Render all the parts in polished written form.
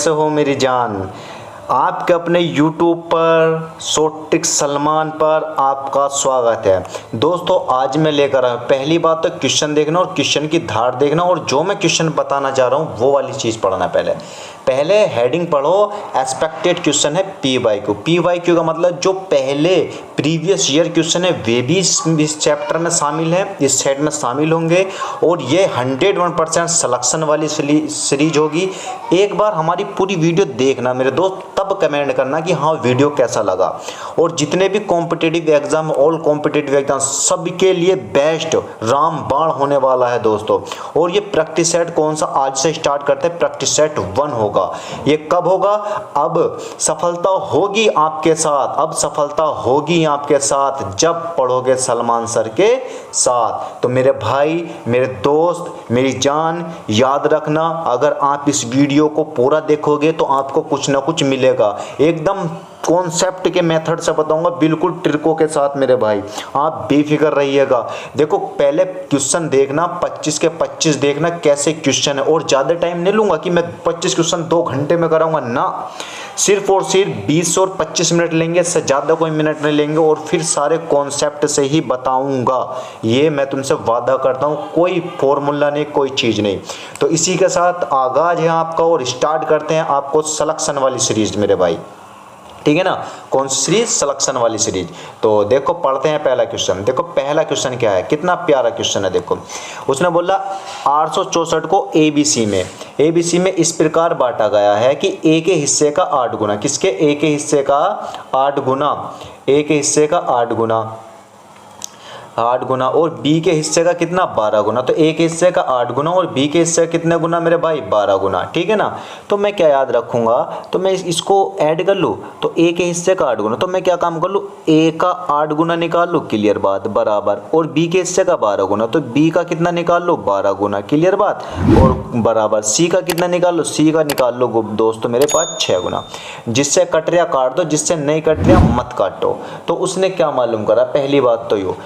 कैसे हो मेरी जान। आपके अपने YouTube पर शॉर्ट सलमान पर आपका स्वागत है। दोस्तों आज मैं लेकर आया हूँ, पहली बात तो क्वेश्चन देखना और क्वेश्चन की धार देखना, और जो मैं क्वेश्चन बताना चाह रहा हूँ वो वाली चीज़ पढ़ना। पहले हेडिंग पढ़ो, एक्सपेक्टेड क्वेश्चन है PYQ। PYQ का मतलब जो पहले प्रीवियस ईयर क्वेश्चन है वे भी इस चैप्टर में शामिल है, इस सेट में शामिल होंगे, और ये 101% सिलेक्शन वाली सीरीज होगी। एक बार हमारी पूरी वीडियो देखना मेरे दोस्त, तब कमेंट करना कि हाँ वीडियो कैसा लगा। और जितने भी competitive exam, all competitive exam, सबके लिए बेस्ट रामबाण होने वाला है दोस्तों। और ये प्रैक्टिस सेट कौन सा आज से स्टार्ट करते हैं, प्रैक्टिस सेट 1 होगा। ये कब होगा? अब सफलता होगी आपके साथ, अब सफलता होगी आपके साथ जब पढ़ोगे सलमान सर के साथ। तो मेरे भाई, मेरे दोस्त, मेरी जान, याद रखना, अगर आप इस वीडियो को पूरा देखोगे तो आपको कुछ ना कुछ मिलेगा। एकदम कॉन्सेप्ट के मेथड से बताऊंगा, बिल्कुल ट्रिकों के साथ मेरे भाई, आप बेफिक्र रहिएगा। देखो पहले क्वेश्चन देखना, 25 के 25 देखना कैसे क्वेश्चन है, और ज़्यादा टाइम नहीं लूंगा कि मैं 25 क्वेश्चन 2 घंटे में कराऊंगा ना, सिर्फ और सिर्फ 20 और 25 मिनट लेंगे, इससे ज़्यादा कोई मिनट नहीं लेंगे, और फिर सारे कॉन्सेप्ट से ही बताऊंगा। ये मैं तुमसे वादा करता हूँ, कोई फॉर्मूला नहीं, कोई चीज़ नहीं। तो इसी के साथ आगाज है आपका, और स्टार्ट करते हैं आपको सिलेक्शन वाली सीरीज मेरे भाई, ठीक है ना। कौन सी सीरीज? सिलेक्शन वाली सीरीज। तो देखो पढ़ते हैं पहला क्वेश्चन। देखो पहला क्वेश्चन क्या है, कितना प्यारा क्वेश्चन है। देखो उसने बोला 864 को ABC में इस प्रकार बांटा गया है कि A के हिस्से का 8 गुना, किसके? A के हिस्से का 8 गुना, A के हिस्से का 8 गुना, और B के हिस्से का कितना? 12 गुना। तो A के हिस्से का 8 गुना और B के हिस्से का कितने गुना मेरे भाई? 12 गुना, ठीक है ना। तो मैं क्या याद रखूंगा, तो मैं इसको ऐड कर लूँ, तो A के हिस्से का 8 गुना, तो मैं क्या काम कर लूँ, A का 8 गुना निकाल लूँ, क्लियर बात, बराबर, और B के हिस्से का 12 गुना, तो B का कितना निकाल लो? 12 गुना, क्लियर बात, और बराबर C का कितना निकाल लो? C का निकाल लो दोस्तों मेरे पास 6 गुना। जिससे कट रहा काट दो, जिससे नहीं कट रहा मत काटो। तो उसने क्या मालूम करा, पहली बात तो यो,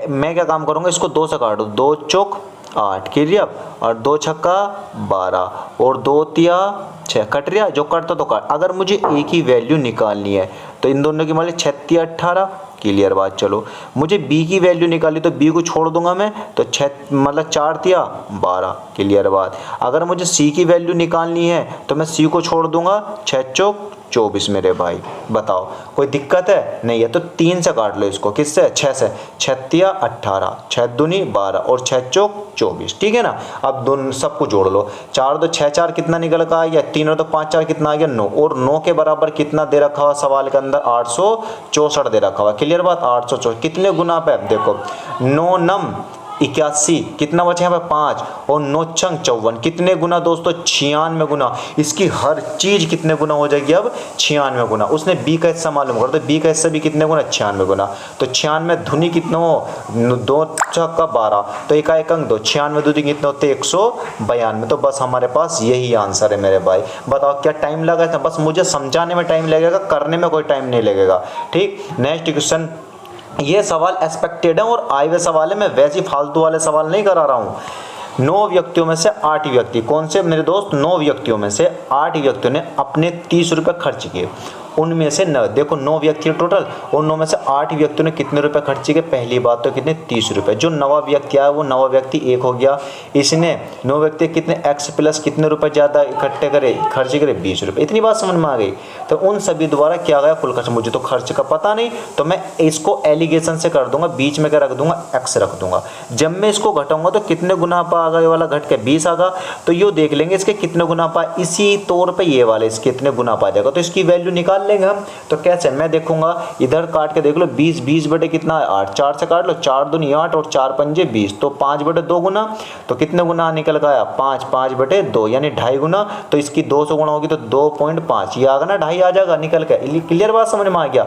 मैं क्या काम करूंगा, इसको 2 से काटो, 2 चौक 8, क्लियर, और 2 छक्का 12, और 2 तिया 6, कट रहा, जो कटता तो काट। अगर मुझे एक ही वैल्यू निकालनी है तो इन दोनों की मान ली 6 तिया 18, क्लियर बात। चलो मुझे B की वैल्यू निकाली तो B को छोड़ दूंगा मैं, तो 6 मतलब 4 तिया 12, क्लियर बात। अगर मुझे C की वैल्यू निकालनी है तो मैं C को छोड़ दूंगा, 6 चौक 24 मेरे भाई। बताओ कोई दिक्कत है? नहीं है। तो 3 से काट लो इसको, किससे? 6 से। 6 तिया 18, 6 दूनी 12, और 6 चौक 24, ठीक है ना। अब दोनों सबको जोड़ लो, 4 2 6 4 कितना निकल का आ गया? 3 और 2 5 4 कितना आ गया? 9, और 9 के बराबर कितना दे रखा हुआ सवाल के अंदर? 864 दे रखा हुआ, क्लियर बात। 864 कितने गुना पे? देखो 9 नम 81, कितना बचे यहाँ पे? 5, और 9 छंग 54, कितने गुना दोस्तों? 96 गुना। इसकी हर चीज कितने गुना हो जाएगी अब? 96 गुना। उसने B का हिस्सा मालूम कर, तो B का हिस्सा भी कितने गुना? 96 गुना। तो 96 धुनी कितना हो? 2 छक्का 12, तो एका एक अंक 2, 96 दूनी कितने होते? 192। तो बस हमारे पास यही आंसर है मेरे भाई। बताओ क्या टाइम लगा था? बस मुझे समझाने में टाइम लगेगा, करने में कोई टाइम नहीं लगेगा, ठीक। नेक्स्ट क्वेश्चन, ये सवाल एक्सपेक्टेड है और आए हुए सवाल है, मैं वैसे फालतू वाले सवाल नहीं करा रहा हूँ। 9 व्यक्तियों में से 8 व्यक्ति, कौन से मेरे दोस्त? 9 व्यक्तियों में से 8 व्यक्तियों ने अपने 30 रुपये खर्च किए। उनमें से देखो 9 व्यक्ति टोटल, और 9 में से 8 व्यक्तियों ने कितने रुपए खर्च किए? पहली बात तो कितने? 30 रुपये। जो 9वां व्यक्ति आया वो 9वां व्यक्ति 1 हो गया। इसने 9 व्यक्ति कितने x प्लस कितने रुपए ज़्यादा इकट्ठे करे, खर्च करे? 20 रुपये। इतनी बात समझ में आ गई। तो उन सभी द्वारा क्या गया कुल खर्च? मुझे तो खर्च का पता नहीं, तो मैं इसको एलिगेशन से कर दूंगा, बीच में क्या रख दूंगा? x रख दूंगा। जब मैं इसको घटाऊंगा तो कितने गुना पा आ गया? ये वाला घट के 20 आ गया। तो ये देख लेंगे इसके कितने गुना पा, इसी तौर पर ये वाले इसके कितने गुना पा जाएगा, तो इसकी वैल्यू निकाल लेंगे हम। तो कैसे? मैं देखूंगा, इधर काट के देख लो, 20 बटे कितना है? 8, 4 से काट लो, 4 दूनी 8 और 4 पंजे 20, तो 5 बटे 2 गुना, तो कितने गुना निकल गया? 5, 5 बटे 2 यानी 2.5 गुना। तो इसकी 200 गुना होगी तो 2.5, ये आ गया ना, 2.5 आ जाएगा निकल के, क्लियर बात समझ में आ गया।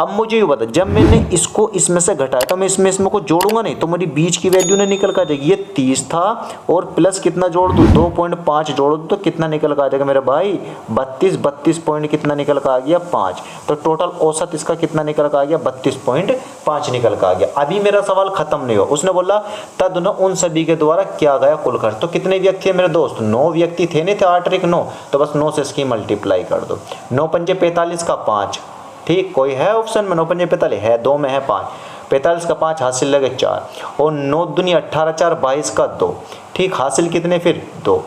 अब मुझे ये बता, जब मैंने इसको इसमें से घटाया तो मैं इसमें को जोड़ूंगा नहीं, तो मेरी बीच की वैल्यू ने निकल कर जाएगी। ये 30 था और प्लस कितना जोड़ दूँ? 2.5 जोड़ दूँ तो कितना निकल कर आ जाएगा मेरे भाई? 32 पॉइंट कितना निकल कर आ गया? गया 5, तो टोटल औसत इसका कितना निकल कर आ गया 32.5 निकल कर आ गया। अभी मेरा सवाल खत्म नहीं हुआ, उसने बोला तद उन सभी के द्वारा किया गया कुल खर्च। तो कितने व्यक्ति है मेरे दोस्त, 9 व्यक्ति थे, नहीं थे 8 और 1 9, तो बस 9 से इसकी मल्टीप्लाई कर दो। 9 पंजे 45 का 5, ठीक, कोई है ऑप्शन में 9 पंजे 45 है, 2 में है 5, 45 का 5 हासिल लगे 4, और 9 दूनी 18 4 22 का 2, ठीक, हासिल कितने फिर 2,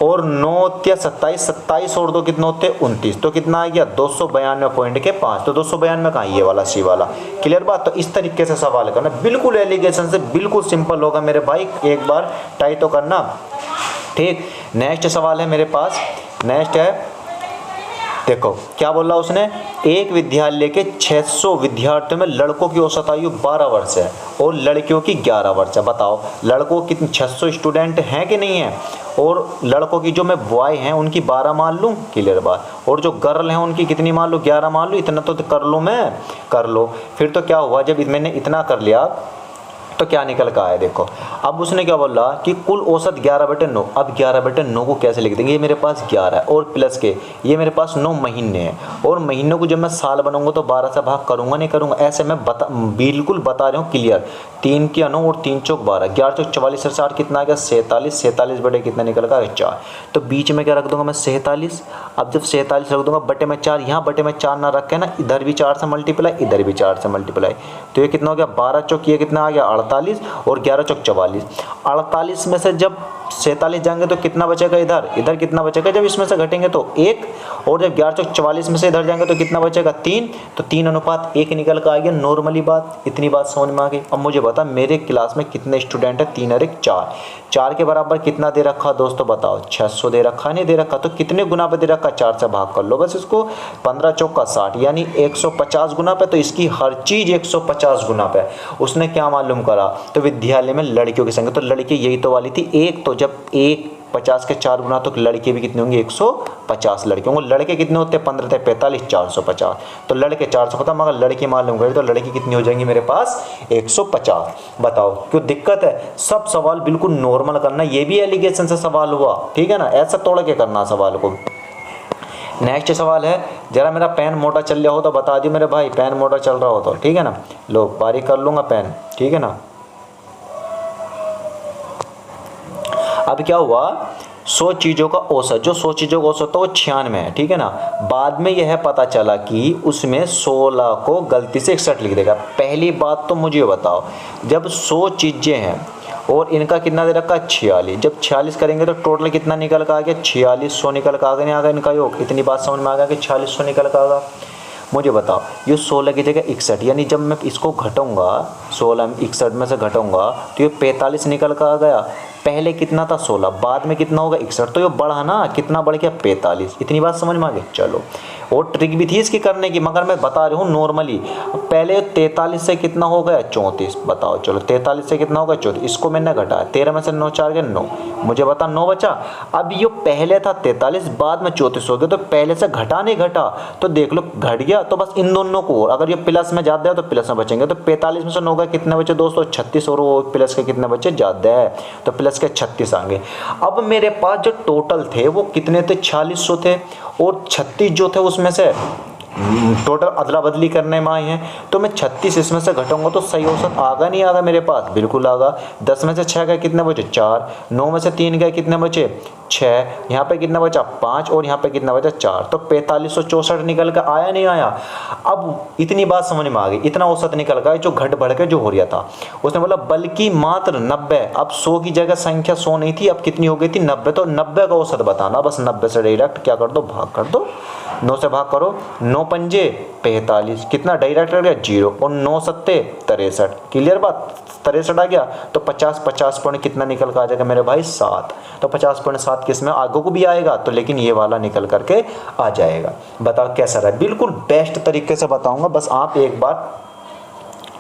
और 9 या 27, 27 और 2 कितने होते हैं 29, तो कितना आ गया 292.5। तो 292 कहाँ, ये वाला सी वाला। क्लियर बात। तो इस तरीके से सवाल करना, बिल्कुल एलिगेशन से, बिल्कुल सिंपल होगा मेरे भाई, एक बार ट्राई तो करना, ठीक। नेक्स्ट सवाल है मेरे पास, नेक्स्ट है, देखो क्या बोला उसने, एक विद्यालय के 600 विद्यार्थियों में लड़कों की औसत आयु 12 वर्ष है और लड़कियों की 11 वर्ष है। बताओ लड़कों कितने 600 स्टूडेंट हैं कि नहीं है, और लड़कों की जो मैं बॉय हैं उनकी 12 मान लूँ, क्लियर बात, और जो गर्ल हैं उनकी कितनी मान लूँ 11 मान लूँ, इतना तो कर लूँ मैं, कर लो। फिर तो क्या हुआ, जब मैंने इतना कर लिया तो क्या निकल का आया, देखो अब उसने क्या बोला कि कुल औसत 11/9। अब 11/9 को कैसे लिख देंगे, ये मेरे पास 11 है और प्लस के ये मेरे पास 9 महीने हैं, और महीनों को जब मैं साल बनाऊंगा तो 12 से भाग करूंगा नहीं करूंगा, ऐसे मैं बिल्कुल बता रहा हूँ क्लियर। 3 के 9 और 3 चौक 12, 11 चौक 44 से 60 कितना आ गया 47, 47 बटे कितना निकल का 4, तो बीच में क्या रख दूंगा मैं 47। अब जब 47 रख दूंगा बटे में 4, यहाँ बटे में 4 ना रख के ना, इधर भी 4 से मल्टीप्लाई, इधर भी 4 से मल्टीप्लाई, तो ये कितना हो गया 12 चौक ये कितना आ गया 48, और 11 चौक 44। 48 में से जब 47 जाएंगे तो कितना बचेगा, इधर इधर कितना बचेगा, जब इसमें से घटेंगे तो 1, और जब 11 चौक 44 में से इधर जाएंगे तो कितना बचेगा 3, तो 3:1 निकल कर आ गया। नॉर्मली बात, इतनी बात समझ में आ गई। अब मुझे बता मेरे क्लास में कितने स्टूडेंट है, 3 और 1 4, 4 के बराबर कितना दे रखा दोस्तों बताओ, 600 दे रखा, नहीं दे रखा, तो कितने गुना पे दे रखा, 4 से भाग कर लो बस इसको, 15 चौक का 60 यानी 150 गुना पे, तो इसकी हर चीज़ 150 गुना पे। उसने क्या मालूम करा, तो विद्यालय में लड़कियों की संख्या, तो लड़की यही तो वाली थी एक, तो जब 1 50 के 4 गुना तो लड़के भी कितने होंगे 150 लड़के होंगे। लड़के कितने होते हैं 15 × 45 450, तो लड़के 450, मगर लड़की मालूम करें तो लड़की कितनी हो जाएंगी मेरे पास 150। बताओ क्यों दिक्कत है, सब सवाल बिल्कुल नॉर्मल करना, ये भी एलिगेशन से सवाल हुआ, ठीक है ना, ऐसा तोड़ के करना सवाल को। नेक्स्ट सवाल है, जरा मेरा पेन मोटा चल रहा हो तो बता दियो मेरे भाई, पेन मोटा चल रहा हो तो, ठीक है ना, लो बारीक कर लूँगा पेन, ठीक है ना। अब क्या हुआ, 100 चीज़ों का औसत, जो 100 चीज़ों का औसत था वो 96 है, ठीक है ना। बाद में यह पता चला कि उसमें 16 को गलती से 61 लिख देगा। पहली बात तो मुझे बताओ, जब 100 चीज़ें हैं और इनका कितना दे रखा है 46, जब 46 करेंगे तो टोटल कितना निकल कर आ गया 4600 निकल कर आ गया, नहीं आ गया इनका योग, इतनी बात समझ में आ गया कि 4600 निकल कर आगा। मुझे बताओ ये 16 की जगह 61, यानी जब मैं इसको घटाऊंगा 16 में 61 में से घटाऊंगा तो ये 45 निकल कर आ गया। पहले कितना था 16, बाद में कितना होगा 61, तो ये बढ़ा ना, कितना बढ़ गया 45। इतनी बात समझ में आ गई। चलो और ट्रिक भी थी इसकी करने की, मगर मैं बता रहा हूँ नॉर्मली। पहले 43 से कितना हो गया 34, बताओ चलो 43 से कितना होगा 34, इसको मैंने घटाया, 13 में से 9 4 गए 9, मुझे बता 9 बचा। अब ये पहले था 43, बाद में 34 हो गया, तो पहले से घटा नहीं घटा, तो देख लो घट गया, तो बस इन दोनों को, अगर ये प्लस में ज़्यादा है तो प्लस में बचेंगे, तो 45 में से 9 का कितने बचे दोस्तों 36, और वो प्लस के कितने बचे ज़्यादा है, तो प्लस के 36 आएंगे। अब मेरे पास जो टोटल थे वो कितने थे 4600 थे, और 36 जो थे उसमें से टोटल अदला बदली करने में आए हैं, तो मैं 36 इसमें से घटाऊंगा तो सही औसत आगा नहीं आगा मेरे पास, बिल्कुल आगा। 10 में से 6 गए कितने बचे 4, 9 में से 3 गए कितने बचे 6, यहाँ पे कितना बचा 5, और यहाँ पे कितना बचा 4, तो 4564 निकल कर आया नहीं आया। अब इतनी बात समझ में आ गई, इतना औसत निकल गया जो घट बढ़ के जो हो रहा था। उसने बोला बल्कि मात्र 90, अब 100 की जगह संख्या 100 नहीं थी, अब कितनी हो गई थी 90, तो 90 का औसत बताना, बस 90 से डायरेक्ट क्या कर दो भाग कर दो, 9 से भाग करो, 9 पंजे 45, कितना डायरेक्ट आ गया 0, और 9 सत्ते 63, क्लियर बात 63 आ गया, तो 50 पॉइंट कितना निकल कर आ जाएगा मेरे भाई 7, तो 50.7 किसमें आगे को भी आएगा, तो लेकिन ये वाला निकल करके आ जाएगा। बताओ कैसा रहा, बिल्कुल बेस्ट तरीके से बताऊंगा, बस आप एक बार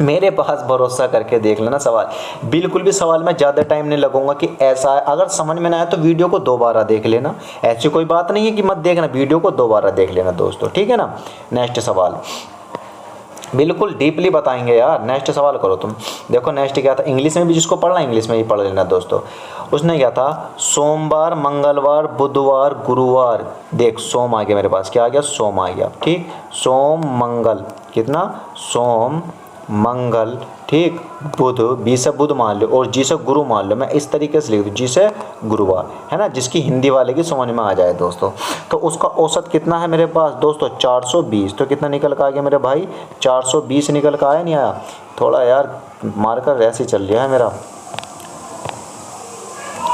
मेरे पास भरोसा करके देख लेना सवाल, बिल्कुल भी सवाल में ज़्यादा टाइम नहीं लगूंगा कि ऐसा है। अगर समझ में ना आए तो वीडियो को दोबारा देख लेना, ऐसी कोई बात नहीं है कि मत देखना, वीडियो को दोबारा देख लेना दोस्तों, ठीक है ना। नेक्स्ट सवाल, बिल्कुल डीपली बताएंगे यार। नेक्स्ट सवाल करो तुम। देखो नेक्स्ट क्या था, इंग्लिश में भी जिसको पढ़ना इंग्लिश में ही पढ़ लेना दोस्तों। उसने क्या था, सोमवार, मंगलवार, बुधवार, गुरुवार। देख सोम आ गया मेरे पास, क्या आ गया, सोम आ गया। ठीक, सोम मंगल, कितना, सोम मंगल, ठीक, बुध, बी से बुध मान लो और जी से गुरु मान लो। मैं इस तरीके से लिख दूँ, जी से गुरुवार, है ना, जिसकी हिंदी वाले की समझ में आ जाए दोस्तों। तो उसका औसत कितना है मेरे पास दोस्तों, 420। तो कितना निकल कर आ गया मेरे भाई, 420 निकल कर आया, नहीं आया। थोड़ा यार मार्कर ऐसे चल रहा है मेरा।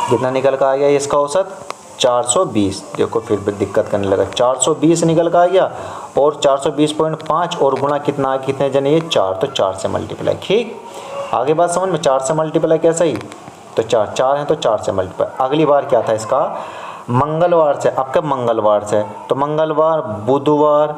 कितना निकल कर आ गया इसका औसत, 420। देखो फिर भी दिक्कत करने लगा, 420 निकल कर आ गया और 420.5 और गुणा कितना, कितने जने ये 4, तो 4 से मल्टीप्लाई। ठीक, आगे बात समझ में, 4 से मल्टीप्लाई कैसा ही, तो 4 है तो 4 से मल्टीप्लाई। अगली बार क्या था इसका, मंगलवार से, अब कब मंगलवार से, तो मंगलवार, बुधवार,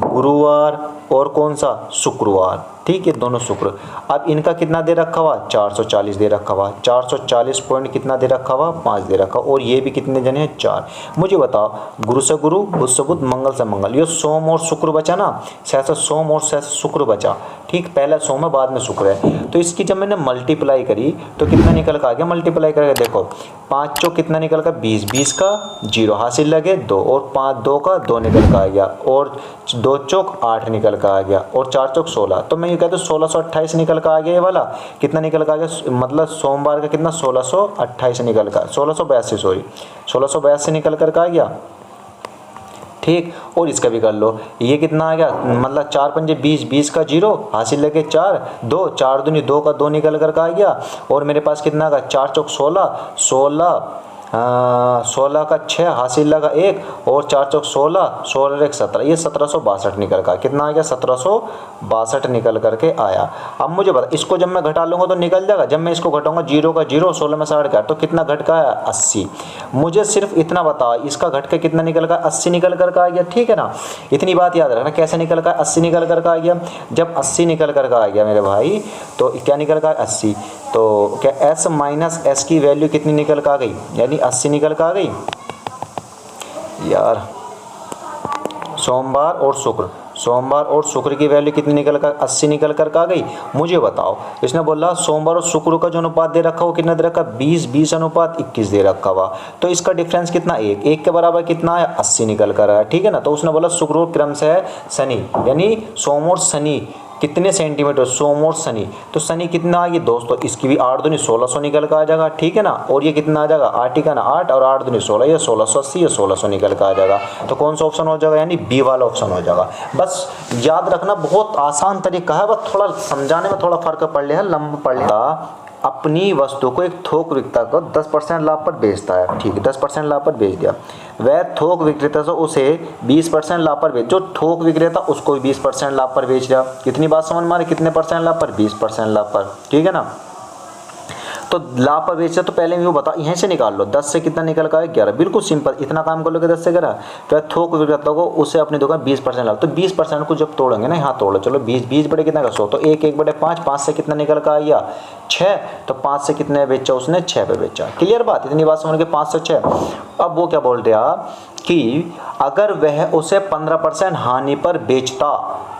गुरुवार और कौन सा, शुक्रवार। ठीक है, दोनों शुक्र। अब इनका कितना दे रखा हुआ, 440 दे रखा हुआ, 440 पॉइंट कितना दे रखा हुआ, 5 दे रखा। और ये भी कितने जने हैं, 4। मुझे बताओ, गुरु से गुरु, बुध से बुध, मंगल से मंगल, ये सोम और शुक्र बचा ना, सहसा सोम और सहसा शुक्र बचा। ठीक, पहला सोम है बाद में शुक्र है। तो इसकी जब मैंने मल्टीप्लाई करी तो कितना निकल कर आ गया, मल्टीप्लाई करके देखो, 5 चौक कितना निकल कर, 20, 20 का 0 हासिल लगे 2 और 5 2 का 2 निकल कर आ गया और 2 चौक 8 निकल कर आ गया और 4 चौक 16। तो मैं ये कहता हूँ 1628 निकल कर आ गया। ये वाला कितना निकल कर आ गया, मतलब सोमवार का कितना, 1628 निकल कर, 1682 सॉरी, 1682 निकल कर आ गया। ठीक, और इसका भी कर लो, ये कितना आ गया, मतलब 4 पंजे 20, 20 का 0 हासिल लगे 4, 2 4 दूनी 2 का 2 निकल कर आ गया। और मेरे पास कितना का, 4 चौक 16, 16 का 6 हासिल लगा 1 और 4 चौक 16, 16 एक 17, ये 1762 निकल का, कितना आ गया, 1762 निकल करके आया। अब मुझे बता, इसको जब मैं घटा लूँगा तो निकल जाएगा, जब मैं इसको घटाऊंगा 0 का 0, 16 में 60 का, तो कितना घट का आया, 80। मुझे सिर्फ इतना बता, इसका घट के कितना निकल का, 80 निकल कर आ गया। ठीक है ना, इतनी बात याद रखना, कैसे निकल का, 80 निकल कर आ गया। जब 80 निकल कर आ गया मेरे भाई, तो क्या निकल का, 80। तो क्या s माइनस एस की वैल्यू कितनी निकल कर आ गई, यानी 80 निकल कर आ गई यार। सोमवार और शुक्र, सोमवार और शुक्र की वैल्यू कितनी निकल कर, 80 निकल कर आ गई। मुझे बताओ, इसने बोला सोमवार और शुक्र का जो अनुपात दे रखा हो कितना दे रखा, 20, 20 अनुपात 21 दे रखा हुआ। तो इसका डिफरेंस कितना, 1, 1 के बराबर कितना है, 80 निकल कर आया। ठीक है ना, तो उसने बोला शुक्र क्रम से है शनि, यानी सोम और शनि कितने सेंटीमीटर, सोम और शनि। तो शनि कितना आ गया दोस्तों, इसकी भी 8 दूनी 1600 निकल कर आ जाएगा। ठीक है ना, और ये कितना आ जाएगा, 8 का ना 8 और 8 दूनी 16, ये 1680, ये 1600 निकल कर आ जाएगा। तो कौन सा ऑप्शन हो जाएगा, यानी बी वाला ऑप्शन हो जाएगा। बस याद रखना, बहुत आसान तरीका है, बस थोड़ा समझाने में थोड़ा फर्क पड़ लिया है, लंबा पड़ लिया। अपनी वस्तु को एक थोक विक्रेता को 10% लाभ पर बेचता है। ठीक है, 10% लाभ पर बेच दिया। वह थोक विक्रेता से उसे 20% लाभ पर बेच, जो थोक विक्रेता उसको 20% लाभ पर बेच दिया। कितनी बात समझ में आ रही, कितने परसेंट लाभ पर, 20% लाभ पर। ठीक है ना, तो लाभ पर बेचा, तो पहले मैं वो बता, यहीं से निकाल लो, 10 से कितना निकल का है, 11। बिल्कुल सिंपल, इतना काम कर लोगे 10 से 11। तो थोक विक्रेता को उसे अपनी दुकान 20% लाभ, तो 20% को जब तोड़ेंगे ना, यहाँ तोड़ो, चलो 20, 20 बड़े कितना का 100, तो 1, 1 बटे 5, 5 से कितना निकल का आया, 6। तो 5 से कितने बेचा उसने, 6 पे बेचा। क्लियर बात, इतनी बात समझ के, 5 से 6। अब वो क्या बोल रहा कि अगर वह उसे 15% हानि पर बेचता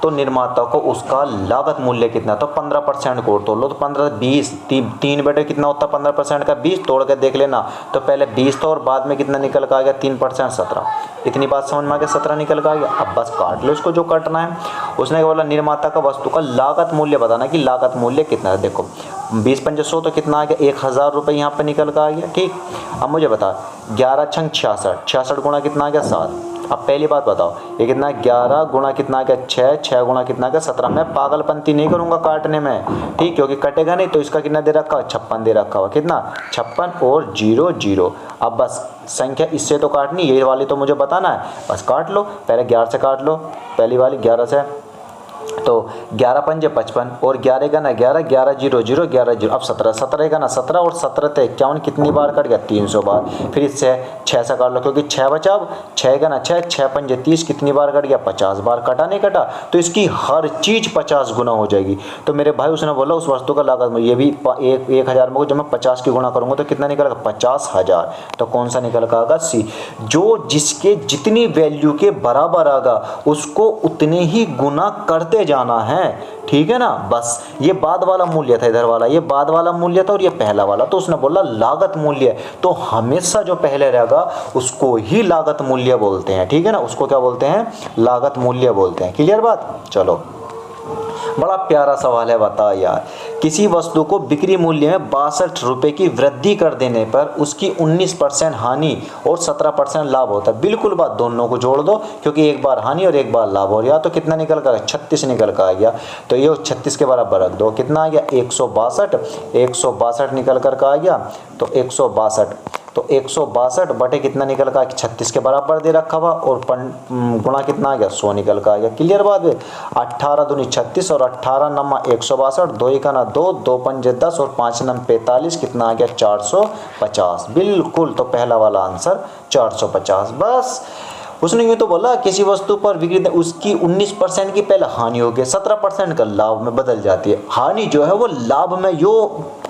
तो निर्माता को उसका लागत मूल्य कितना, तो 15% को तोड़ लो, तो 15, 20, 3 बटे कितना होता है 15% का, 20, तोड़ के देख लेना। तो पहले 20 था और बाद में कितना निकल का आ गया, 3%, 17। इतनी बात समझ में आ गया, 17 निकल का आ गया। अब बस काट लो इसको, जो काटना है। उसने बोला निर्माता का वस्तु का लागत मूल्य बताना कि लागत मूल्य कितना है। देखो 20 पंजे 100, तो कितना आ गया, 1000 रुपये यहाँ पर निकल का आ गया। ठीक, अब मुझे बता, 11 छंग 66, 66 गुणा कितना आ गया, 7। अब पहली बात बताओ, ये कितना है, 11 गुणा कितना आ गया, 6, 6 गुणा कितना आ गया, 17। मैं पागलपंती नहीं करूँगा काटने में, ठीक, क्योंकि कटेगा नहीं। तो इसका कितना दे रखा, 56 दे रखा हुआ, कितना, 56 और 0, 0। अब बस संख्या इससे तो काटनी, ये वाली तो मुझे बताना है, बस काट लो। पहले 11 से काट लो, पहली वाली 11 से, तो 11 पंजे 55 और 11 का ना 11, 11 0 0 11 0। अब 17, 17 का ना 17 और 17 थे 51, कितनी बार कट गया, 300 बार। फिर इससे 6 से काट लो, क्योंकि 6 बचा। अब 6 का ना 6, 6 पंजे 30, कितनी बार कट गया, 50 बार। कटा नहीं कटा, तो इसकी हर चीज़ 50 गुना हो जाएगी। तो मेरे भाई उसने बोला उस वस्तु का लागत में, ये भी 1000 में जब मैं 50 की गुणा करूँगा तो कितना निकलेगा, 50,000। तो कौन सा निकल का आगा, सी। जो जिसके जितनी वैल्यू के बराबर आगा उसको उतने ही गुना करते जाना है, ठीक है ना। बस ये बाद वाला मूल्य था, इधर वाला ये बाद वाला मूल्य था और ये पहला वाला। तो उसने बोला लागत मूल्य, तो हमेशा जो पहले रहेगा उसको ही लागत मूल्य बोलते हैं, ठीक है ना, उसको क्या बोलते हैं, लागत मूल्य बोलते हैं। क्लियर बात। चलो बड़ा प्यारा सवाल है, बता यार, किसी वस्तु को बिक्री मूल्य में 62 रुपए की वृद्धि कर देने पर उसकी 19% हानि और 17% लाभ होता है। बिल्कुल बात, दोनों को जोड़ दो क्योंकि एक बार हानि और एक बार लाभ हो गया। तो कितना निकल कर 36 निकल कर आ गया। तो ये 36 के बराबर रख दो, कितना आ गया 162, 162 निकल कर आ गया। तो 162, तो 162 बटे कितना निकल का 36 के बराबर दे रखा हुआ और गुणा कितना आ गया 100 निकल का आ गया। क्लियर बात है। 18 दूनी 36 और 18 नमा 162, 2 का ना 2, 2 पंजे 10 और 5 नम 45, कितना आ गया 450। बिल्कुल, तो पहला वाला आंसर 450। बस उसने यूँ तो बोला किसी वस्तु पर बिक्री उसकी 19% की पहले हानि हो गई, 17% का लाभ में बदल जाती है। हानि जो है वो लाभ में, यो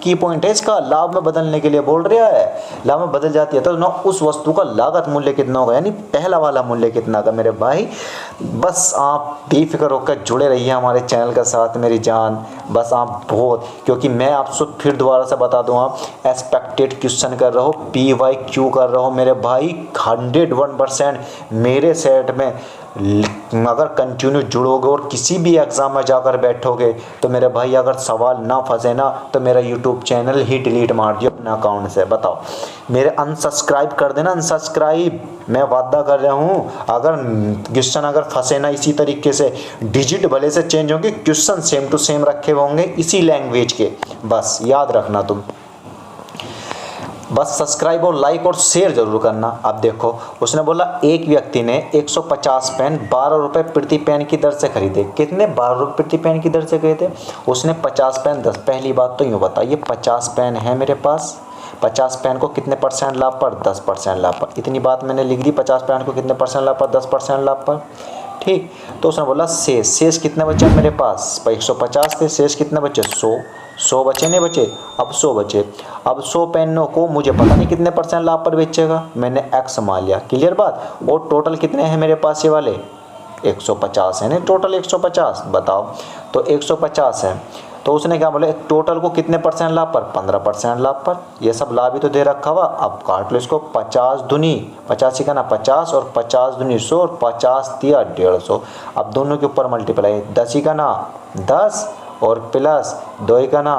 की पॉइंट है इसका, लाभ में बदलने के लिए बोल रहा है, लाभ में बदल जाती है। तो ना उस वस्तु का लागत मूल्य कितना होगा, यानी पहला वाला मूल्य कितना का मेरे भाई। बस आप बेफिक्र होकर जुड़े रहिए हमारे चैनल के साथ मेरी जान। बस आप बहुत, क्योंकि मैं आपसे फिर दोबारा से बता दूँ, आप एक्सपेक्टेड क्वेश्चन कर रहे हो, PYQ कर रहे हो मेरे भाई, 101% मेरे सेट में अगर कंटिन्यू जुड़ोगे और किसी भी एग्ज़ाम में जाकर बैठोगे तो मेरे भाई अगर सवाल ना फंसे ना तो मेरा यूट्यूब चैनल ही डिलीट मार दियो अपने अकाउंट से। बताओ, मेरे अनसब्सक्राइब कर देना, अनसब्सक्राइब, मैं वादा कर रहा हूँ। अगर क्वेश्चन अगर फंसे ना इसी तरीके से, डिजिट भले से चेंज होंगे, क्वेश्चन सेम टू सेम रखे होंगे इसी लैंग्वेज के, बस याद रखना तुम। बस सब्सक्राइब और लाइक और शेयर जरूर करना। अब देखो उसने बोला एक व्यक्ति ने 150 पेन 12 रुपये प्रति पेन की दर से खरीदे। कितने, 12 रुपये प्रति पेन की दर से खरीदे। उसने 50 पेन 10। पहली बात तो यूँ बता, ये 50 पेन है मेरे पास, 50 पेन को कितने परसेंट लाभ पर, 10% लाभ पर। इतनी बात मैंने लिख दी, 50 पेन को कितने परसेंट लाभ पर, 10% लाभ पर, ठीक। तो उसने बोला शेष कितने बचे मेरे पास, 150 थे, शेष कितने बचे 100 बचे, नहीं बचे, अब 100 बचे। अब 100 पेनों को मुझे पता नहीं कितने परसेंट लाभ पर बेचेगा, मैंने X मान लिया। क्लियर बात। और टोटल कितने हैं मेरे पास ये वाले, 150 है ना, टोटल 150। बताओ, तो 150 है, तो उसने क्या बोला टोटल को कितने परसेंट लाभ पर, 15% लाभ पर। ये सब लाभ ही तो दे रखा हुआ। अब काट लो इसको, 50 दूनी 50 का ना 50 और 50 दूनी 100 और 50 तिया 150। अब दोनों के ऊपर मल्टीप्लाई, 10 का ना 10 और प्लस 2 का ना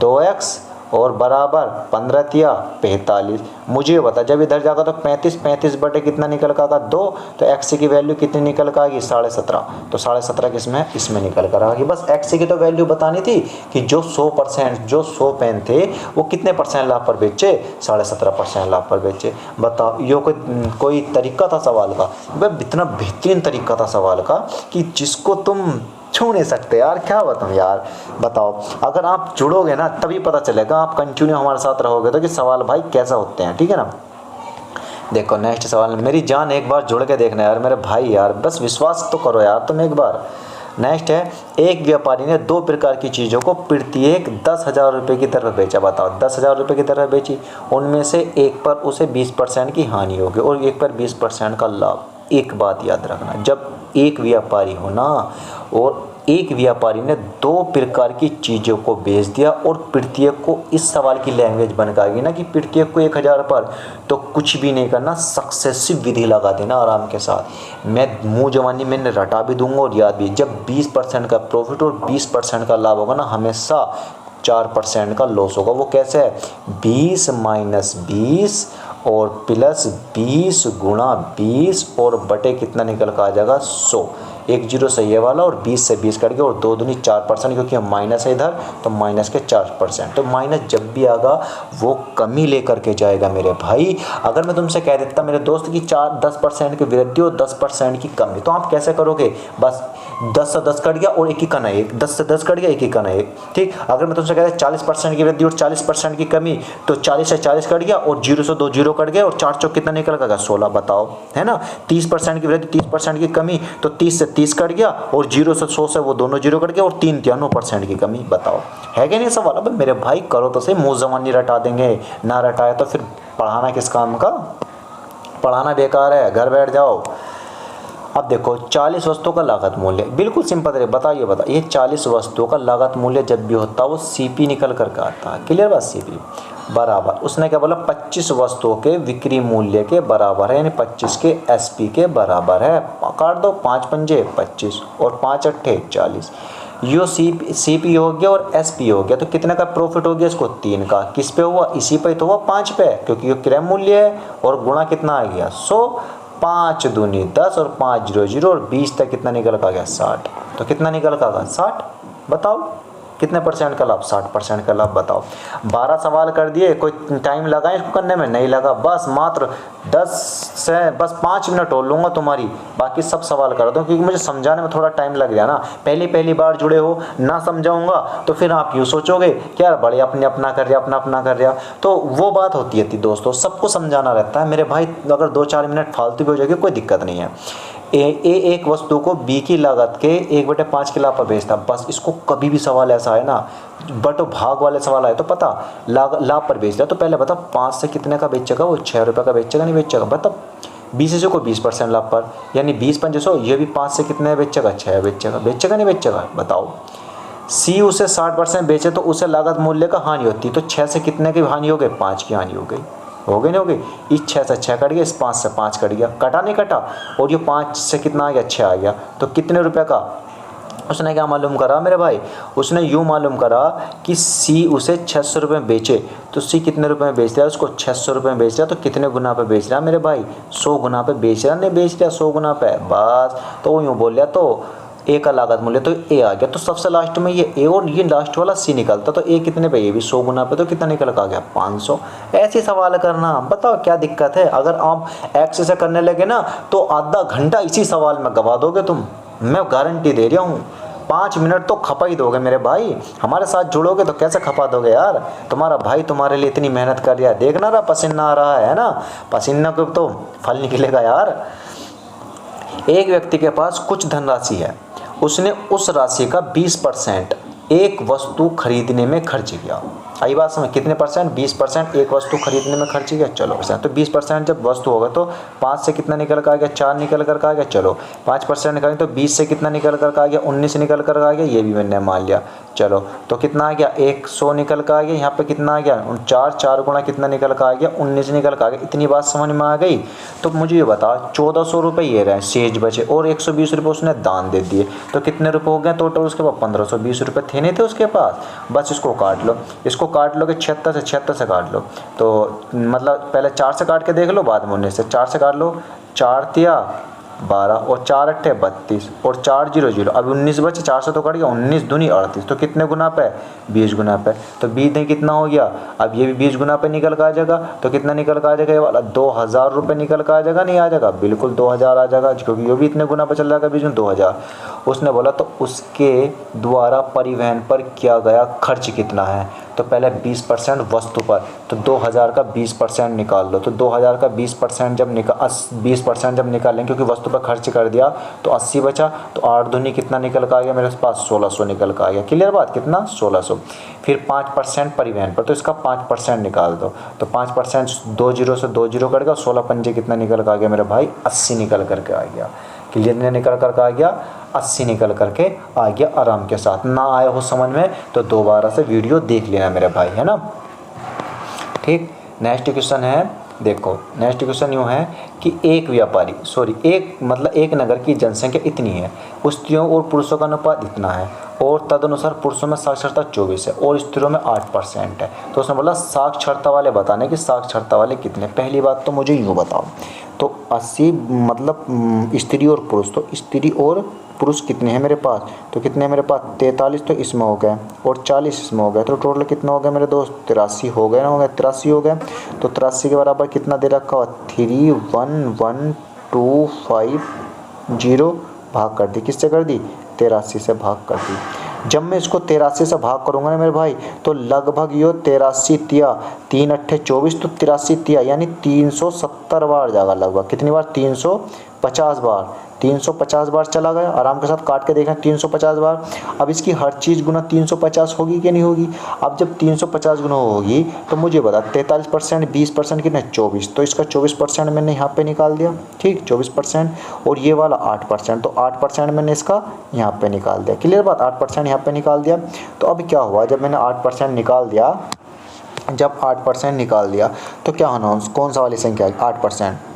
2x और बराबर 15 तिया 45। मुझे बता जब इधर जाएगा तो 35 बटे कितना निकल का आएगा 2, तो x की वैल्यू कितनी निकल कर आएगी 17.5। तो 17.5 किसमें, इसमें निकल कर आएगी। बस x की तो वैल्यू बतानी थी कि जो 100% जो 100 पेन थे वो कितने परसेंट लाभ पर बेचे, 17.5% लाभ पर बेचे। बताओ, ये कोई तरीका था सवाल का, वह इतना बेहतरीन तरीका था सवाल का कि जिसको तुम छू नहीं सकते यार। क्या बताऊँ यार, बताओ, अगर आप जुड़ोगे ना तभी पता चलेगा, आप कंटिन्यू हमारे साथ रहोगे तो कि सवाल भाई कैसा होते हैं, ठीक है ना। देखो नेक्स्ट सवाल, मेरी जान एक बार जुड़ के देखना यार मेरे भाई, यार बस विश्वास तो करो यार तुम एक बार। नेक्स्ट है, एक व्यापारी ने 2 प्रकार की चीज़ों को प्रत्येक 10,000 रुपये की दर पर बेचा। बताओ, 10,000 रुपये की दर पर बेची, उनमें से एक पर उसे 20% की हानि होगी और एक पर 20% का लाभ। एक बात याद रखना, जब एक व्यापारी हो ना और एक व्यापारी ने 2 प्रकार की चीज़ों को बेच दिया और प्रत्येक को, इस सवाल की लैंग्वेज बन गई ना कि प्रत्येक को 1,000 पर, तो कुछ भी नहीं करना, सक्सेसिव विधि लगा देना आराम के साथ। मैं मुँह जवानी मैंने रटा भी दूंगा और याद भी। जब 20% का प्रॉफिट और 20% का लाभ होगा ना, हमेशा 4% का लॉस होगा। वो कैसे है, 20 माइनस 20 और प्लस 20 गुणा 20 और बटे कितना निकल कर आ जाएगा 100। 1 0 सही है वाला और 20 से 20 कट गया और 2 दूनी 4%, क्योंकि माइनस है इधर तो माइनस के 4%। तो माइनस जब भी आएगा वो कमी लेकर के जाएगा मेरे भाई। अगर मैं तुमसे कह देता मेरे दोस्त की 10% की वृद्धि और 10% की कमी, तो आप कैसे करोगे, बस 10 से 10 कट गया और 1 का ना 1, 10 से 10 कट गया 1 का ना 1, ठीक। अगर मैं तुमसे कह देता 40% की वृद्धि और 40% की कमी, तो 40 से 40 कट गया और 0 से 2 0 कट गया और 4 चौक कितना निकल गया 16। बताओ, है ना। 30% की वृद्धि 30% की कमी, तो 30 से 30 कट गया और 0 से 100 से वो दोनों 0 कट गया और 3 तिया 9% की कमी। बताओ, है कि नहीं सवाल। अब मेरे भाई करो तो सही, मुँह जबानी रटा देंगे, ना रटाए तो फिर पढ़ाना किस काम का, पढ़ाना बेकार है, घर बैठ जाओ। अब देखो 40 वस्तुओं का लागत मूल्य बिल्कुल सिंपल है, बताइए ये 40 वस्तुओं का लागत मूल्य जब भी होता है वो सीपी निकल करके आता है। क्लियर बात, सीपी बराबर उसने क्या बोला 25 वस्तुओं के बिक्री मूल्य के बराबर है, यानी 25 के एसपी के बराबर है। काट दो 5 पंजे 25 और 5 अट्ठे 40। यो सीपी हो गया और एसपी हो गया, तो कितने का प्रॉफिट हो गया इसको 3 का। किस पे हुआ, इसी पे तो हुआ 5 पे, क्योंकि ये क्रय मूल्य है और गुणा कितना आ गया 100। 5 दूनी 10 और 5 0 0 और 20 तक कितना निकल का गया 60। तो कितना निकल का गया 60। बताओ कितने परसेंट का लाभ, 60% का लाभ। बताओ 12 सवाल कर दिए, कोई टाइम लगा इसको करने में, नहीं लगा। बस मात्र 5 मिनट और लूँगा तुम्हारी, बाकी सब सवाल कर दूँ, क्योंकि मुझे समझाने में थोड़ा टाइम लग गया ना। पहली बार जुड़े हो, ना समझाऊंगा तो फिर आप यूँ सोचोगे कि यार बड़े अपना कर रहा, अपना कर रहा। तो वो बात होती है दोस्तों, सबको समझाना रहता है मेरे भाई। अगर 2-4 मिनट फालतू भी हो जाएगी कोई दिक्कत नहीं है। एक वस्तु को बी की लागत के 1/5 के लाभ पर बेचता, बस इसको कभी भी सवाल ऐसा है ना, बट भाग वाले सवाल आए तो पता लाभ पर बेच रहा, तो पहले बता 5 से कितने का बेचेगा वो, 6 रुपये का बेचेगा नहीं बेचेगा। बता 20 से को 20% लाभ पर, यानी 20 पंजे 100, ये भी 5 से कितने बेचेगा 6 बेचेगा नहीं बेचेगा। बताओ सी उसे 60% बेचे तो उसे लागत मूल्य का हानि होती, तो 6 से कितने की हानि हो गई, 5 की हानि हो गई नहीं हो गई। इस 6 से 6 कट गया, इस 5 से 5 कट गया, कटा नहीं कटा, और ये 5 से कितना आ गया 6 आ गया। तो कितने रुपए का उसने क्या मालूम करा मेरे भाई, उसने यूँ मालूम करा कि सी उसे 600 रुपये में बेचे, तो सी कितने रुपए में बेच रहा है उसको, 600 रुपये में बेच रहा है, तो कितने गुना पे बेच रहा है मेरे भाई, 100 गुना पे बेच रहा है, नहीं बेच रहा 100 गुना पे। बस तो वो यूँ बोल रहा, तो ए का लागत मूल्य तो ए आ गया, तो सबसे लास्ट में ये ए और ये लास्ट वाला सी निकलता, तो ए कितने पे, ये भी 100 गुना पे, तो कितना निकल का आ गया 500। ऐसे सवाल करना, बताओ क्या दिक्कत है। अगर आप एक्स से करने लगे ना तो आधा घंटा इसी सवाल में गवा दोगे तुम, मैं गारंटी दे रहा हूँ। 5 मिनट तो खपा ही दोगे मेरे भाई, हमारे साथ जुड़ोगे तो कैसे खपा दोगे यार। तुम्हारा भाई तुम्हारे लिए इतनी मेहनत कर रहा है, देखना रहा पसीना आ रहा है ना, पसीना को तो फल निकलेगा यार। एक व्यक्ति के पास कुछ धनराशि है, उसने उस राशि का 20% एक वस्तु खरीदने में खर्च किया। आई बात समझ, कितने परसेंट, 20% एक वस्तु खरीदने में खर्च किया। चलो तो 20% जब वस्तु होगा तो 5 से कितना निकल कर आ गया, 4 निकल कर आ गया। चलो 5% निकालें तो 20 से कितना निकल कर आ गया, 19 निकल कर आ गया, ये भी मैंने मान लिया। चलो तो कितना आ गया 100 निकल कर आ गया, यहाँ पे कितना आ गया 4 गुणा कितना निकल कर आ गया 19 निकल कर आ गया। इतनी बात समझ में आ गई। तो मुझे ये बता 1400 रुपये ये रहे शेष बचे, और 120 रुपये उसने दान दे दिए, तो कितने रुपये हो गए टोटल उसके पास, 1520 रुपये थे नहीं थे उसके पास। बस इसको काट लो, इसको काट लो कि 76 से काट लो, तो मतलब पहले 4 से काट के देख लो, बाद में 19 से। 4 से काट लो, 4 तिया 12 और 4 अट्ठे 32 और 4 0 0, अब 19 बचे, 4 से तो कट गया, 19 दूनी 38, तो कितने गुना पे 20 गुना पे। तो 20 में कितना हो गया, अब ये भी 20 गुना पे निकल कर आ जाएगा, तो कितना निकल कर आ जाएगा ये वाला 2000 रुपये निकल कर आ जाएगा, नहीं आ जाएगा, बिल्कुल 2000 आ जाएगा, क्योंकि ये भी इतने गुना पे चल जाएगा बीच में 2000। उसने बोला तो उसके द्वारा परिवहन पर किया गया खर्च कितना है, तो पहले 20% वस्तु पर, तो 2000 का 20% निकाल लो। तो 2000 का 20% जब 20% जब निकालें, क्योंकि वस्तु पर खर्च कर दिया तो 80 बचा, तो 8 दूनी कितना निकल कर आ गया मेरे पास 1600 निकल कर आ गया। क्लियर बात, कितना 1600। फिर 5% परिवहन पर, तो इसका 5% निकाल दो, तो 5% 2 0 से 2 0 कट गया, 16 पंजे कितना निकल कर आ गया मेरे भाई 80 निकल करके आ गया। क्लियर नहीं निकल कर आ गया 80 निकल करके आ गया आराम के साथ। ना आया हो समझ में तो दोबारा से वीडियो देख लेना मेरे भाई, है ना। ठीक, नेक्स्ट क्वेश्चन है, देखो नेक्स्ट क्वेश्चन यूँ है कि एक नगर की जनसंख्या इतनी है, स्त्रियों और पुरुषों का अनुपात इतना है, और तदनुसार पुरुषों में साक्षरता 24 है और स्त्रियों में 8% है। तो उसने बोला साक्षरता वाले बताने कि साक्षरता वाले कितने। पहली बात तो मुझे यूँ बताओ, तो 80 मतलब स्त्री और पुरुष, तो स्त्री और पुरुष कितने हैं मेरे पास, तो कितने हैं मेरे पास 43, तो इसमें हो गए, और 40 इसमें हो गए, तो टोटल कितना हो गया मेरे दोस्त 83 हो गए ना, हो गए 83 हो गए। तो 83 के बराबर कितना दे रखा हुआ 31125 भाग कर दी, किससे कर दी 83 से भाग कर दी। जब मैं इसको 83 से भाग करूँगा ना मेरे भाई, तो लगभग यो 83 तिया 3 अट्ठे 24, तो 83 तिया यानी 370 बार जाएगा लगभग, कितनी बार 50 बार, 350 बार चला गया, आराम के साथ काट के देखें 350 बार। अब इसकी हर चीज़ गुना 350 होगी कि नहीं होगी। अब जब 350 गुना होगी तो मुझे बता 43%, 20% कितने 24, तो इसका 24% मैंने यहाँ पे निकाल दिया, ठीक 24%। और ये वाला 8%, तो 8% मैंने इसका यहाँ पे निकाल दिया। क्लियर बात, 8% यहाँ पे निकाल दिया। तो अब क्या हुआ, जब मैंने 8% निकाल दिया, जब 8% निकाल दिया तो क्या होना, कौन सा वाली संख्या है 8%।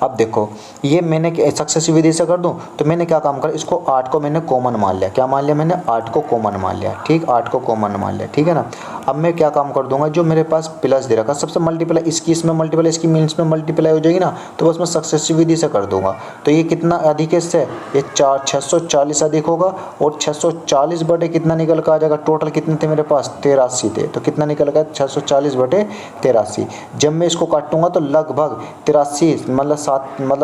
अब देखो ये मैंने सक्सेसिव विधि से कर दूं तो मैंने क्या काम करा, इसको 8 को मैंने कॉमन मान लिया। क्या मान लिया मैंने, 8 को कॉमन मान लिया, ठीक 8 को कॉमन मान लिया, ठीक है ना। अब मैं क्या काम कर दूंगा, जो मेरे पास प्लस दे रखा सबसे मल्टीप्लाई इसकी इसमें मल्टीप्लाई इसकी मीन्स में मल्टीप्लाई हो जाएगी ना, तो बस मैं सक्सेसिव विधि से कर दूंगा। तो ये कितना अधिक है इससे, ये 640 अधिक होगा, और 640 बटे कितना निकल कर आ जाएगा, टोटल कितने थे मेरे पास 83 थे, तो कितना निकल गया 640 बटे 83। जब मैं इसको काटूंगा तो लगभग 83 मतलब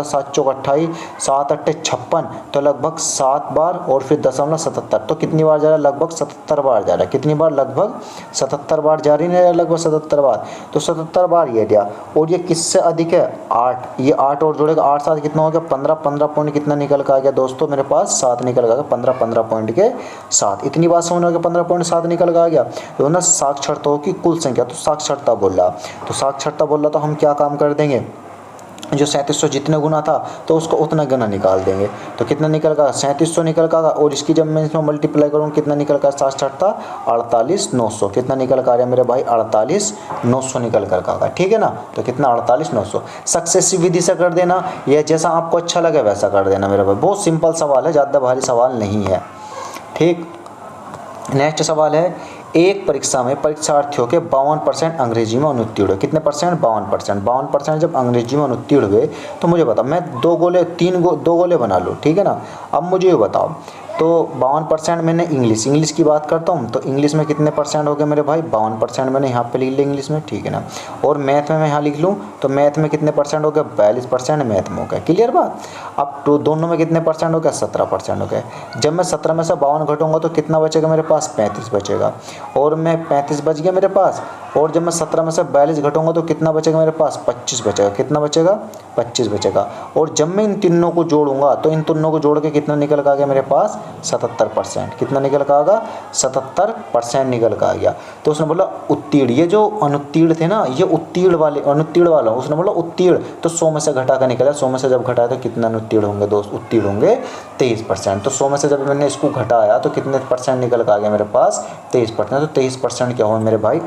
7 चौक 28, 7 अट्ठे 56, तो लगभग 7 बार और फिर 0.77, तो कितनी बार जा रहा है, लगभग 77 बार जा रहा है। कितनी बार, लगभग 77 बार जा रही है, लगभग 77 बार, तो 77 बार ये दिया। और ये किससे अधिक है, 8, ये 8 और जोड़ेगा, 8 7 कितना हो गया 15, 15 पॉइंट कितना निकल कर आ गया दोस्तों मेरे पास 7 निकल कर 15 पॉइंट के 7। इतनी बात समझ में 15.7 निकल कर आ गया। तो ना साक्षरताओं की कुल संख्या, तो साक्षरता बोल रहा, तो साक्षरता बोल रहा, तो हम क्या काम कर देंगे, जो 3700 जितने गुना था तो उसको उतना गुना निकाल देंगे। तो कितना निकल का 3700 निकल का, और इसकी जब मैं इसमें मल्टीप्लाई करूँ कितना निकल का, 7 48,900, कितना निकल कर आ रहा है मेरे भाई 48,900 निकल कर का, ठीक है ना। तो कितना 48,900। सक्सेसिव विधि से कर देना, या जैसा आपको अच्छा लगे वैसा कर देना मेरे भाई, बहुत सिंपल सवाल है, ज़्यादा भारी सवाल नहीं है, ठीक। नेक्स्ट सवाल है, एक परीक्षा में परीक्षार्थियों के 52% अंग्रेजी में अनुत्तीर्ण हुए। कितने परसेंट, 52%। 52% जब अंग्रेजी में अनुत्तीर्ण हुए तो मुझे बताओ, मैं 2 गोले बना लूँ, ठीक है ना। अब मुझे ये बताओ, तो 52% मैंने इंग्लिश की बात करता हूँ, तो इंग्लिश में कितने परसेंट हो गए मेरे भाई, 52% मैंने यहाँ पे लिख लिया इंग्लिश में, ठीक है ना। और मैथ में मैं यहाँ लिख लूँ तो मैथ में कितने परसेंट हो गए, 42% मैथ में हो गए। क्लियर बात। अब तो दोनों में कितने परसेंट हो गया, 17% हो गए। जब मैं 17 में से 52 घटाऊंगा तो कितना बचेगा मेरे पास, 35 बचेगा। और मैं 35 बच गया मेरे पास, और जब मैं 17 में से 42 घटाऊंगा तो कितना बचेगा मेरे पास, 25 बचेगा। कितना बचेगा, 25 बचेगा। और जब मैं इन तीनों को जोड़ूंगा तो इन तीनों को जोड़ के कितना निकल कर आ गया मेरे पास, 77%। कितना निकल कर आ गया, 77% निकल कर आ गया। तो उसने बोला उत्तीर्ण, ये जो अनुत्तीर्ण थे ना, ये अनुत्तीर्ण वाला उसने बोला उत्तीर्ण, तो 100 में से घटा कर निकला। 100 में से जब घटाया तो कितना अनुत्तीर्ण होंगे दोस्त, उत्तीर्ण होंगे 23%। तो 100 में से जब मैंने इसको घटाया तो कितने परसेंट निकल कर आ गया मेरे पास, 23%। तो 23% क्या हुआ मेरे भाई,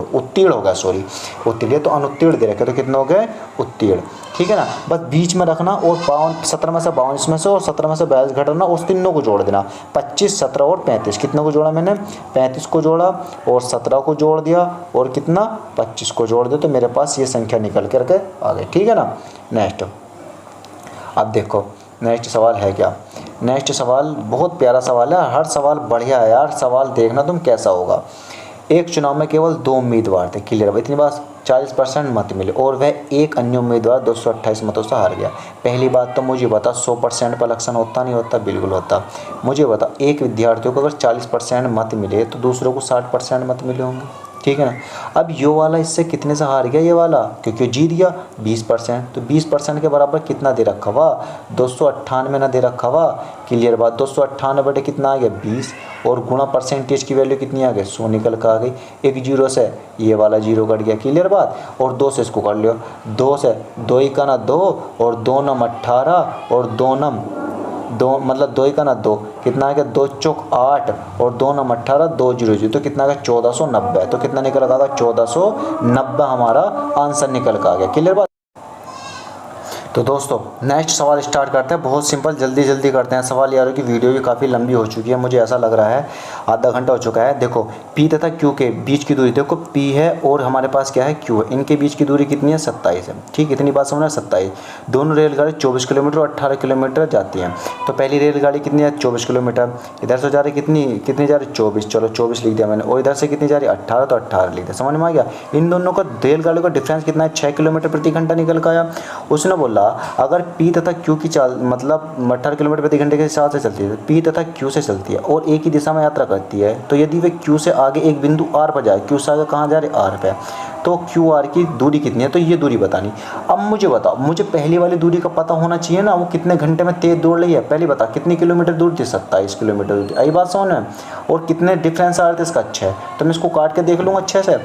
उत्तीर्ण हो गया, सॉरी उत्तीर्ण, तो अनुत्तीर्ण दे रखे, तो कितने हो गए, उत्तीर्ण, ठीक है ना। बस बीच में रखना, और 17 में से 52 इसमें से, और 17 में से 42 घटाना, उस तीनों को जोड़ देना। 25, 17 और 35, कितनों को जोड़ा मैंने, 35 को जोड़ा, और 17 को जोड़ दिया, और कितना 25 को जोड़ दिया, तो मेरे पास ये संख्या निकल करके आ गई, ठीक है ना। नेक्स्ट, अब देखो नेक्स्ट सवाल है क्या, नेक्स्ट सवाल बहुत प्यारा सवाल है, हर सवाल बढ़िया है यार, सवाल देखना तुम कैसा होगा। एक चुनाव में केवल 2 उम्मीदवार थे, क्लियर, इतनी बात, 40% मत मिले, और वह एक अन्य उम्मीदवार 228 मतों से हार गया। पहली बात तो मुझे बता 100% पर इलेक्शन होता नहीं होता, बिल्कुल होता। मुझे बता एक विद्यार्थियों को अगर 40% मत मिले तो दूसरों को 60% मत मिले होंगे, ठीक है ना। अब ये वाला इससे कितने से हार गया, ये वाला क्योंकि जीत गया 20%, तो 20% के बराबर कितना दे रखा हुआ, 298 ना दे रखा हुआ। क्लियर बात, 298 बटे कितना आ गया 20, और गुणा परसेंटेज की वैल्यू कितनी आ गई 100 निकल कर आ गई। एक 0 से ये वाला 0 कट गया, क्लियर बात। और 2 से इसको कर लियो, 2 से 2 ही का ना 2, और 2 नम 18, और 2 नम 2 मतलब 2 ही का ना 2, कितना आ गया 2 चौक 8, और 2 नम 18, 2 0, तो कितना आ गया 1490। तो कितना निकल कर आ गया 1490 हमारा आंसर निकल कर आ गया, क्लियर बात। तो दोस्तों नेक्स्ट सवाल स्टार्ट करते हैं, बहुत सिंपल, जल्दी जल्दी करते हैं सवाल यारों की वीडियो भी काफ़ी लंबी हो चुकी है, मुझे ऐसा लग रहा है आधा घंटा हो चुका है। देखो P तथा Q के बीच की दूरी, देखो P है और हमारे पास क्या है Q है, इनके बीच की दूरी कितनी है 27 है, ठीक, इतनी बात समझना 27। दोनों रेलगाड़ी 24 किलोमीटर और 18 किलोमीटर जाती हैं। तो पहली रेलगाड़ी कितनी है 24 किलोमीटर, इधर से जा रही कितनी जा रही 24, चलो 24 लिख दिया मैंने, और इधर से कितनी जा रही 18, तो 18 लिख दिया, समझ में आ गया। इन दोनों का रेलगाड़ी का डिफरेंस कितना है 6 किलोमीटर प्रति घंटा निकल कर आया। उसने बोला अगर P तथा Q की चाल मतलब 18 किलोमीटर प्रति घंटे के हिसाब से चलती है, P तथा Q से चलती है और एक ही दिशा में यात्रा करती है, तो यदि वे Q से आगे एक बिंदु R पर जाए, Q से आगे कहाँ जा रहे R पे, तो क्यू आर की दूरी कितनी है, तो ये दूरी बतानी। अब मुझे बताओ, मुझे पहली वाली दूरी का पता होना चाहिए ना, वो कितने घंटे में तेज दौड़ रही है। पहले बता कितनी किलोमीटर दूर थी, 27 किलोमीटर दूर थी। आई बात समझ में। और कितने डिफरेंस आ रहे थे इसका, 6। तो मैं इसको काट के देख लूँगा 6 से।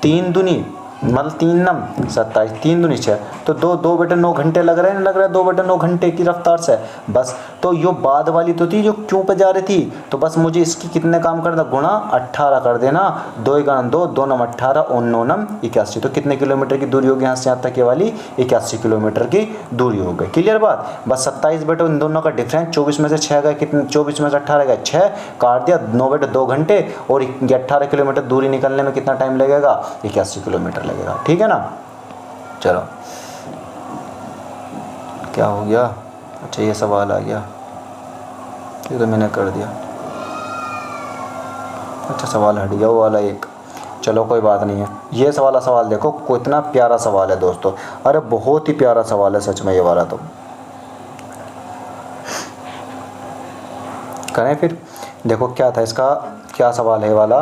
3 दूनी मतलब 3 नम 27, 3 दूनी 6, तो 2/9 घंटे लग रहे हैं, लग रहा है 2/9 घंटे की रफ्तार से बस। तो यो बाद वाली तो थी जो क्यों पे जा रही थी, तो बस मुझे इसकी कितने काम कर देना, गुणा 18 कर देना। 2 × 2, 2 × 18 और 9 × 81। तो कितने किलोमीटर की दूरी होगी यहाँ से यहाँ तक, ये वाली 81 किलोमीटर की दूरी हो गई। क्लियर बात। बस 27 इन दोनों का डिफरेंस, 24 में से 6 गए, कितने 24 में से 18 गए 6, काट दिया 9/2 घंटे। और 18 किलोमीटर दूरी निकलने में कितना टाइम लगेगा, 81 किलोमीटर लगेगा। ठीक है ना। चलो क्या हो गया, अच्छा ये सवाल आ गया, ये तो मैंने कर दिया। अच्छा सवाल हट गया वो वाला एक, चलो कोई बात नहीं है। ये वाला सवाल देखो कितना प्यारा सवाल है दोस्तों, अरे बहुत ही प्यारा सवाल है सच में ये वाला। तो करें फिर, देखो क्या था इसका, क्या सवाल है वाला।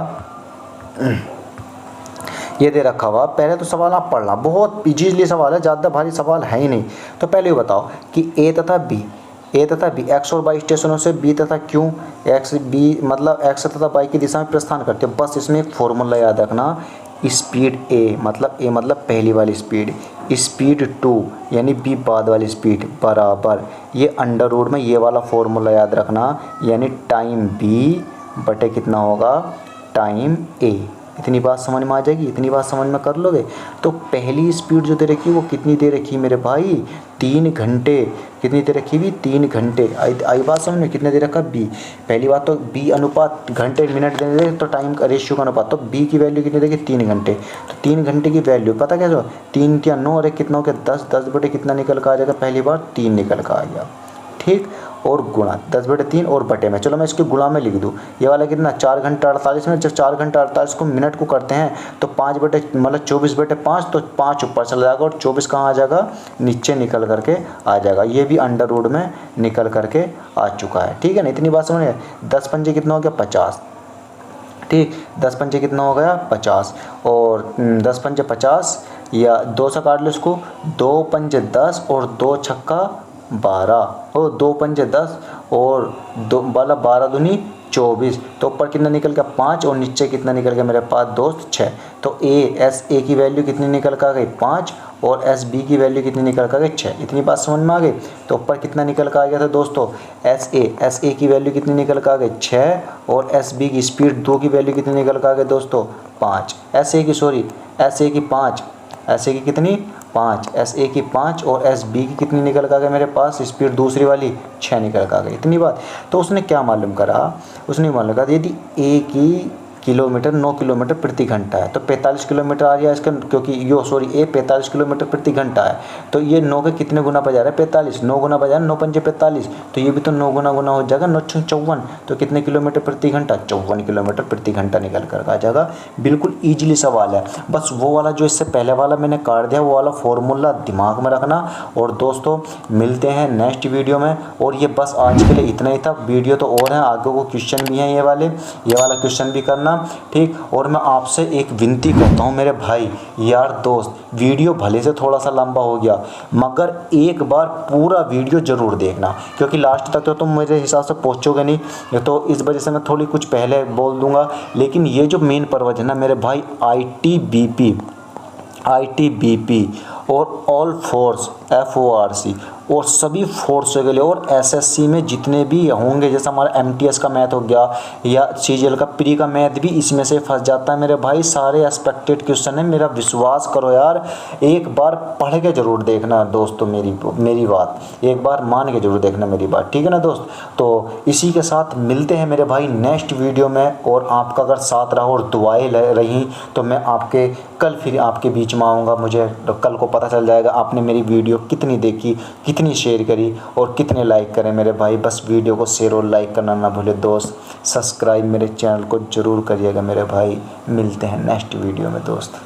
ये दे रखा हुआ, पहले तो सवाल आप पढ़ना, बहुत इजीली सवाल है, ज़्यादा भारी सवाल है ही नहीं। तो पहले ये बताओ कि ए तथा बी एक्स और वाई स्टेशनों से बी तथा क्यू एक्स बी मतलब एक्स तथा वाई की दिशा में प्रस्थान करते हैं। बस इसमें एक फॉर्मूला याद रखना, स्पीड ए मतलब पहली वाली स्पीड 2 यानी बी बाद वाली स्पीड बराबर, ये अंडर रूट में ये वाला फॉर्मूला याद रखना, यानी टाइम बी बटे कितना होगा, टाइम ए। इतनी बात समझ में आ जाएगी, इतनी बात समझ में कर लोगे। तो पहली स्पीड जो दे रखी है वो कितनी दे रखी है मेरे भाई, 3 घंटे। कितनी दे रखी है, 3 घंटे। आई बात समझ में, कितने दे रखा बी। पहली बात तो बी अनुपात घंटे मिनट दे रहे, तो टाइम का रेशियो का अनुपात, तो बी की वैल्यू कितनी देखी, 3 घंटे। तो 3 घंटे की वैल्यू पता क्या, 3 × 9 और कितना हो गया 10, 10 बटे कितना निकल कर आ जाएगा, पहली बार 3 निकल कर आ गया। ठीक, और गुणा 10/3 और बटे में, चलो मैं इसके गुणा में लिख दूँ। ये वाला कितना 4 घंटा 48 मिनट, जब 4 घंटा 48 को मिनट को करते हैं तो 24/5, तो 5 ऊपर चला जाएगा और 24 कहाँ आ जाएगा, नीचे निकल करके आ जाएगा। ये भी अंडर रूट में निकल करके आ चुका है। ठीक है ना, इतनी बात समझिए। 10 पंजे कितना हो गया 50। ठीक, 10 पंजे कितना हो गया 50, और 10 पंजे 50 या 2 से काट लो इसको, 2 पंजे 10 और 2 छक्का 12 और 2 पंजे 10 और 2 वाला 12 दूनी 24। तो ऊपर कितना निकल गया 5 और नीचे कितना निकल गया मेरे पास दोस्त 6। तो एस ए की वैल्यू कितनी निकल कर आ गई 5 और एस बी की वैल्यू कितनी निकल कर आ गई 6। इतनी बात समझ में आ गई। तो ऊपर कितना निकल कर आ गया था दोस्तों, एस ए की वैल्यू कितनी निकल कर आ गई 6 और एस बी की स्पीड 2 की वैल्यू कितनी निकल कर आ गई दोस्तों 5। एस ए की 5, एस ए की कितनी 5, एस ए की 5 और एस बी की कितनी निकल कर आ गई मेरे पास स्पीड दूसरी वाली 6 निकल कर आ गई। इतनी बात। तो उसने क्या मालूम करा, उसने मालूम करा यदि ए की किलोमीटर 9 किलोमीटर प्रति घंटा है तो 45 किलोमीटर आ गया इसका, क्योंकि ए 45 किलोमीटर प्रति घंटा है। तो ये 9 के कितने गुना बजा रहा है 45, 9 गुना बजा 9 पंजे 45, तो ये भी तो 9 गुना हो जाएगा 9 × 54। तो कितने किलोमीटर प्रति घंटा, 54 किलोमीटर प्रति घंटा निकल कर आ जाएगा। बिल्कुल ईजिली सवाल है। बस वो वाला जो इससे पहले वाला मैंने काट दिया वो वाला फॉर्मूला दिमाग में रखना। और दोस्तों मिलते हैं नेक्स्ट वीडियो में। और ये बस आज के लिए इतना ही था। वीडियो तो और हैं, आगे को क्वेश्चन भी हैं ये वाला क्वेश्चन भी करना। ठीक, और मैं आपसे एक विनती करता हूँ मेरे भाई यार दोस्त, वीडियो भले से थोड़ा सा लंबा हो गया मगर एक बार पूरा वीडियो ज़रूर देखना, क्योंकि लास्ट तक तो तुम मेरे हिसाब से पहुँचोगे नहीं। तो इस वजह से मैं थोड़ी कुछ पहले बोल दूँगा। लेकिन ये जो मेन पर्पज है ना मेरे भाई, ITBP और ऑल फोर्स FORC और सभी फोर्स के लिए, और SSC में जितने भी होंगे, जैसे हमारा MTS का मैथ हो गया या CGL का प्री का मैथ भी इसमें से फंस जाता है मेरे भाई। सारे एक्सपेक्टेड क्वेश्चन है, मेरा विश्वास करो यार, एक बार पढ़ के ज़रूर देखना दोस्तों। मेरी बात एक बार मान के ज़रूर देखना मेरी बात, ठीक है ना दोस्त। तो इसी के साथ मिलते हैं मेरे भाई नेक्स्ट वीडियो में। और आपका अगर साथ रहा और दुआएं रही तो मैं कल फिर आपके बीच में आऊँगा। मुझे कल को पता चल जाएगा आपने मेरी वीडियो कितनी देखी, कितनी शेयर करी और कितने लाइक करें मेरे भाई। बस वीडियो को शेयर और लाइक करना ना भूले दोस्त। सब्सक्राइब मेरे चैनल को ज़रूर करिएगा मेरे भाई। मिलते हैं नेक्स्ट वीडियो में दोस्त।